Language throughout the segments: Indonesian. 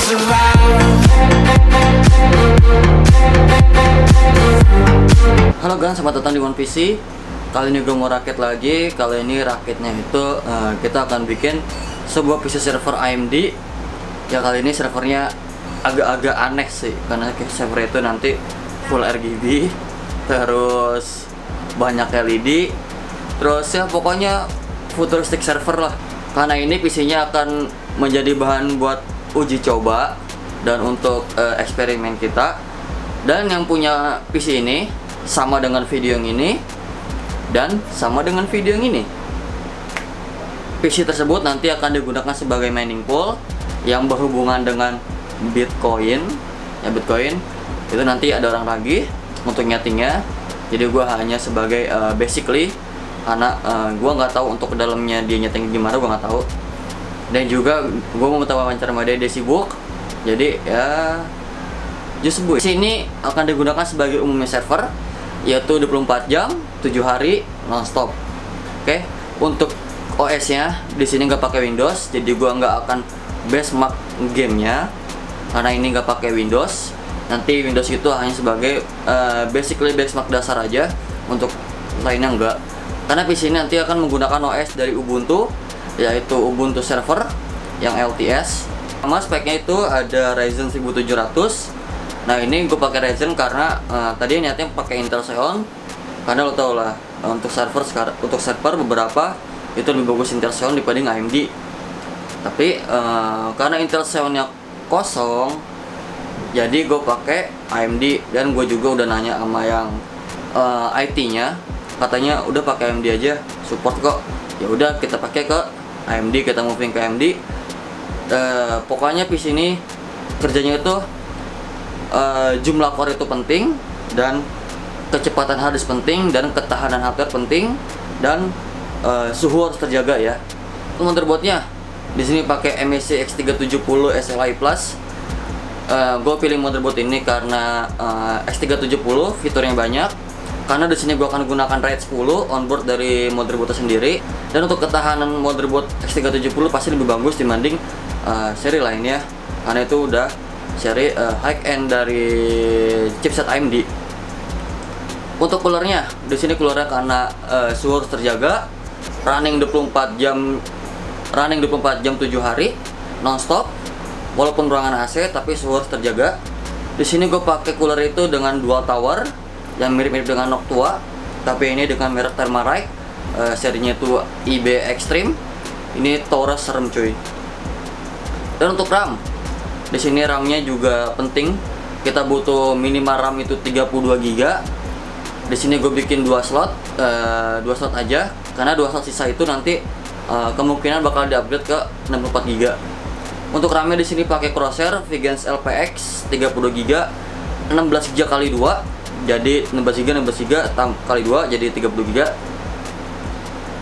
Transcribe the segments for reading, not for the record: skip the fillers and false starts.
Halo guys, selamat datang di One PC. Kali ini gue mau rakit lagi. Kali ini rakitnya itu kita akan bikin sebuah PC server AMD. Ya kali ini servernya agak-agak aneh sih, karena server itu nanti full RGB, terus banyak LED, terus ya pokoknya futuristic server lah. Karena ini PC-nya akan menjadi bahan buat uji coba dan untuk eksperimen kita. Dan yang punya PC ini sama dengan video yang ini dan sama dengan video yang ini. PC tersebut nanti akan digunakan sebagai mining pool yang berhubungan dengan Bitcoin. Ya Bitcoin itu nanti ada orang lagi untuk nyetingnya. Jadi gua hanya sebagai basically, karena gua nggak tahu untuk dalamnya dia nyeting gimana, gua nggak tahu. Dan juga gua mau minta wawancara sama dia sibuk. Jadi ya just bu. Sini akan digunakan sebagai umumnya server, yaitu 24 jam, 7 hari non-stop. Oke. Untuk OS-nya di sini nggak pakai Windows, jadi gua nggak akan benchmark gamenya karena ini nggak pakai Windows. Nanti Windows itu hanya sebagai basically benchmark dasar aja, untuk lainnya enggak. Karena PC ini nanti akan menggunakan OS dari Ubuntu, yaitu Ubuntu Server yang LTS. Sama speknya itu ada Ryzen 1700. Nah ini gue pakai Ryzen karena tadi niatnya pakai Intel Xeon, karena lo tau lah untuk server beberapa itu lebih bagus Intel Xeon dibanding AMD. Tapi karena Intel Xeonnya kosong, jadi gue pakai AMD. Dan gue juga udah nanya sama yang IT-nya, katanya udah pakai AMD aja, support kok. Ya udah kita pakai ke AMD, kita moving ke AMD. Pokoknya PC ini kerjanya itu jumlah core itu penting, dan kecepatan harddisk penting, dan ketahanan hardware penting, dan suhu harus terjaga ya. Motherboardnya di sini pakai MSI X370 SLI Plus. Gue pilih motherboard ini karena X370 fiturnya banyak. Karena di sini gue akan gunakan RAID 10 onboard dari motherboard sendiri. Dan untuk ketahanan motherboard X370 pasti lebih bagus dibanding seri lainnya, karena itu udah seri high end dari chipset AMD. Untuk coolernya, di sini coolernya karena suhu harus terjaga, running 24 jam 7 hari non-stop, walaupun ruangan AC tapi suhu harus terjaga. Di sini gue pakai cooler itu dengan dual tower yang mirip-mirip dengan Noctua, tapi ini dengan merek Thermalright, serinya itu IB Extreme. Ini towernya serem cuy. Dan untuk RAM, di sini RAM-nya juga penting. Kita butuh minimal RAM itu 32 GB. Di sini gue bikin 2 slot aja, karena 2 slot sisa itu nanti kemungkinan bakal di-upgrade ke 64 GB. Untuk RAM-nya di sini pakai Crosshair Vigance LPX 30 GB, 16 GB kali 2, jadi 16 GB kali 2 jadi 30 GB.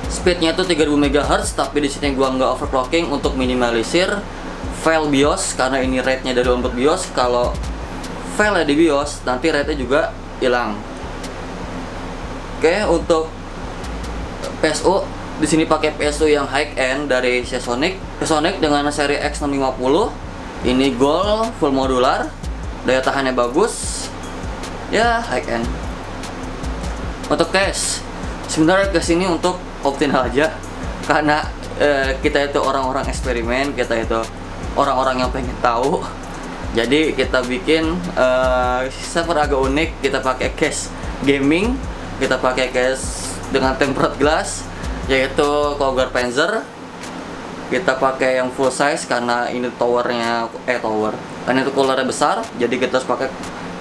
Speednya itu 3000 MHz, tapi di sini gua nggak overclocking untuk minimalisir file BIOS, karena ini RAID-nya dari onboard BIOS. Kalau file di BIOS nanti RAID-nya juga hilang. Oke, untuk PSU di sini pakai PSU yang high end dari Seasonic dengan seri X650. Ini gold full modular, daya tahannya bagus, ya high end. Untuk case, sebenarnya case ini untuk optional aja, karena kita itu orang-orang eksperimen, kita itu orang-orang yang pengen tahu. Jadi kita bikin server agak unik. Kita pakai case gaming, kita pakai case dengan tempered glass, yaitu Cougar Panzer. Kita pakai yang full size karena ini towernya karena itu coolernya besar, jadi kita harus pakai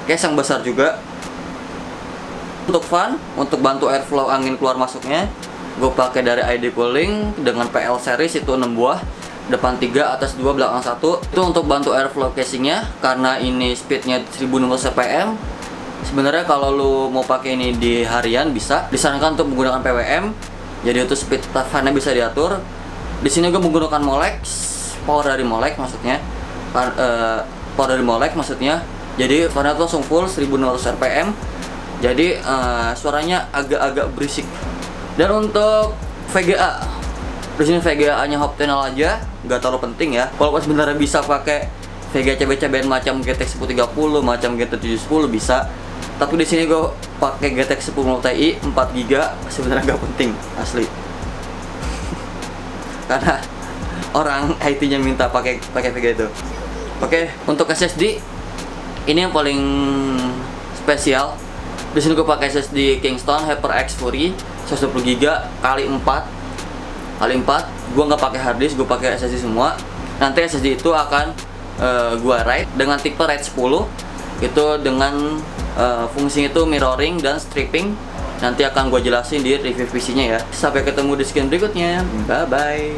case yang besar juga. Untuk fan, untuk bantu airflow angin keluar masuknya, gue pakai dari ID Cooling dengan PL series itu 6 buah, depan 3, atas 2, belakang 1. Itu untuk bantu airflow casingnya, karena ini speednya 1600 rpm. Sebenarnya kalau lu mau pakai ini di harian bisa, disarankan untuk menggunakan PWM, jadi itu speed fan-nya bisa diatur. Di sini gue menggunakan Molex, power dari Molex maksudnya, jadi fan-nya itu langsung full 1600 rpm, jadi suaranya agak-agak berisik. Dan untuk VGA, di sini VGA-nya optional aja, nggak terlalu penting ya. Walaupun sebenarnya bisa pakai VGA CB-CBN macam GTX 1030, macam GT 710 bisa. Tapi di sini gue pakai GTX 1050 Ti 4GB, sebenarnya gak penting asli. Karena orang IT-nya minta pakai VGA itu. Oke, untuk SSD ini yang paling spesial. Di sini gue pakai SSD Kingston HyperX Fury 120GB kali 4. Gue nggak pakai harddisk, gue pakai SSD semua. Nanti SSD itu akan gue write dengan tipe RAID 10. Itu dengan fungsinya itu mirroring dan stripping. Nanti akan gue jelasin di review PC-nya ya. Sampai ketemu di screen berikutnya. Bye bye.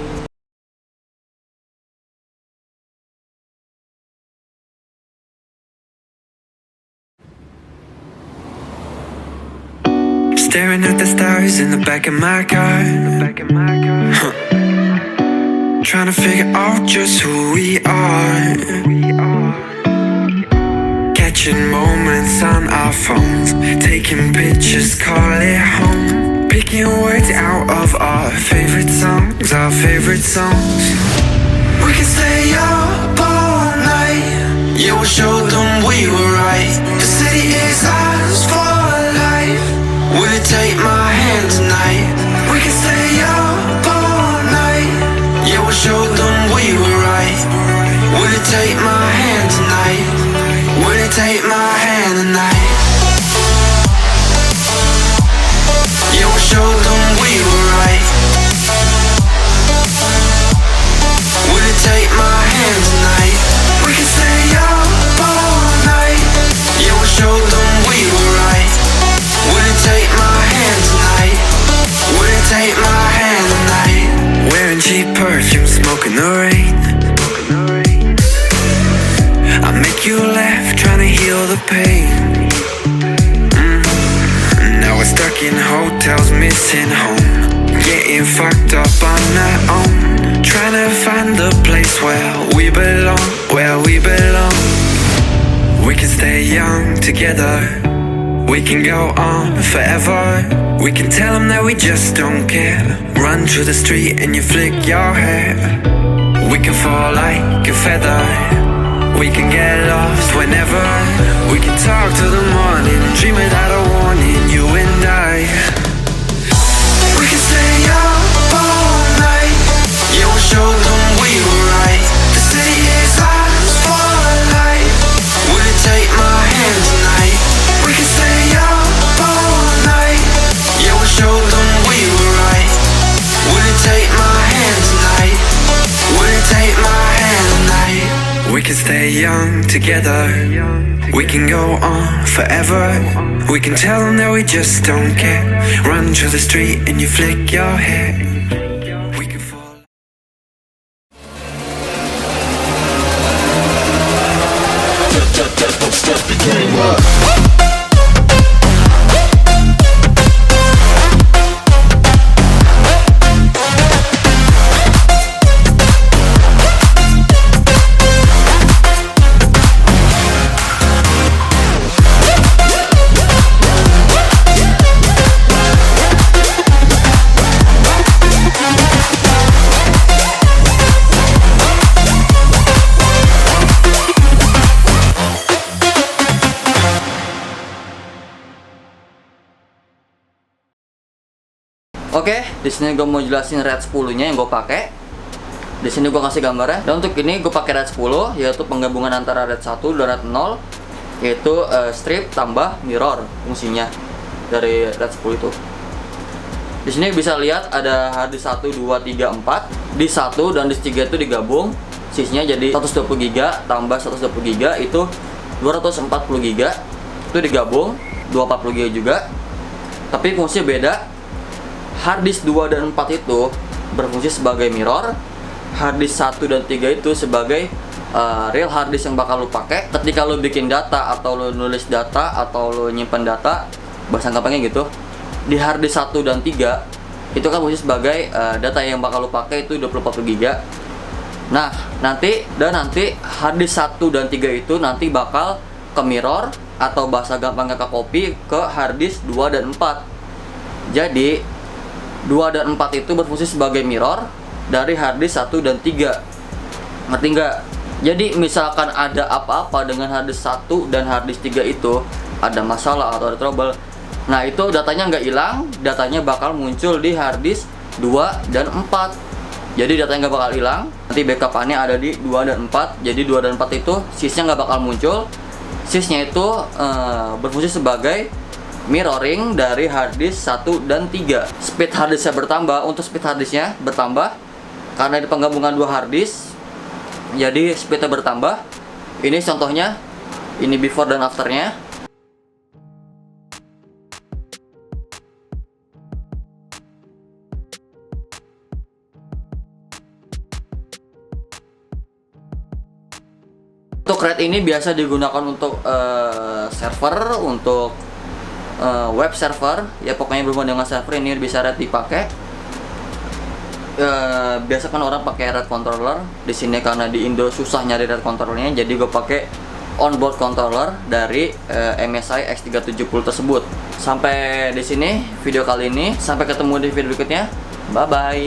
Staring at the stars in the back of my car. Trying to figure out just who we are. Catching moments on our phones, taking pictures, call it home. Picking words out of our favorite songs, We can stay up all night. Yeah, we'll show them we were right. The city is ours for life. Will you take my hand tonight? We can stay up all night. Yeah, we'll show them we were right. Will you take my hand tonight? Will you take my hand tonight? Yeah, we'll show them we were right. Will you take my hand tonight? We can stay up all night. Yeah, we'll show them we were right. Will you take my hand tonight? Will you take my hand tonight? Wearing cheap perfume, smoking the rain. I make you laugh, trying to heal the pain. Now we're stuck in hotels, missing home. Getting fucked up on our own. Trying to find the place where we belong, We can stay young together. We can go on forever. We can tell them that we just don't care. Run through the street and you flick your hair. We can fall like a feather. We can get lost whenever. We can talk till the morning, dream without a warning, you and I. We can stay up all night. Yeah, we'll show them we were right. The city is ours for life. Will you take my hand tonight? We can stay up all night. Yeah, we'll show them we were right. Will you take my hand tonight? Will you take my hand tonight? We can stay young together. We can go on forever. We can tell them that we just don't care. Run through the street and you flick your hair. We can fall. Oke, di sini gue mau jelasin RAID 10-nya yang gue pakai. Di sini gue kasih gambarnya. Dan untuk ini gue pakai RAID 10, yaitu penggabungan antara RAID 1 dan RAID 0, yaitu strip tambah mirror fungsinya dari RAID 10 itu. Di sini bisa lihat ada harddisk 1, 2, 3, 4. Di 1 dan di 3 itu digabung, sisinya jadi 120GB tambah 120GB itu 240GB. Itu digabung 240GB juga. Tapi fungsinya beda. Harddisk 2 dan 4 itu berfungsi sebagai mirror. Harddisk 1 dan 3 itu sebagai real harddisk yang bakal lu pakai ketika lu bikin data atau lu nulis data atau lu nyimpen data, bahasa gampangnya gitu. Di harddisk 1 dan 3 itu kan fungsi sebagai data yang bakal lu pakai itu 24GB. Nah, nanti harddisk 1 dan 3 itu nanti bakal ke mirror atau bahasa gampangnya ke copy ke harddisk 2 dan 4. Jadi 2 dan 4 itu berfungsi sebagai mirror dari harddisk 1 dan 3. Ngerti nggak? Jadi misalkan ada apa-apa dengan harddisk 1 dan harddisk 3 itu, ada masalah atau ada trouble, nah itu datanya nggak hilang, datanya bakal muncul di harddisk 2 dan 4. Jadi datanya nggak bakal hilang, nanti backupannya ada di 2 dan 4. Jadi 2 dan 4 itu sysnya nggak bakal muncul. Sysnya itu berfungsi sebagai mirroring dari harddisk 1 dan 3. Speed harddisknya bertambah, untuk speed harddisknya bertambah karena di penggabungan 2 harddisk, jadi speednya bertambah. Ini contohnya, ini before dan afternya. Untuk RAID ini biasa digunakan untuk server, untuk web server, ya pokoknya berhubungan dengan server ini bisa RAID dipakai. Biasa kan orang pakai RAID controller. Di sini karena di Indo susah nyari RAID controllernya, jadi gue pakai onboard controller dari MSI X370 tersebut. Sampai di sini video kali ini, sampai ketemu di video berikutnya. Bye bye.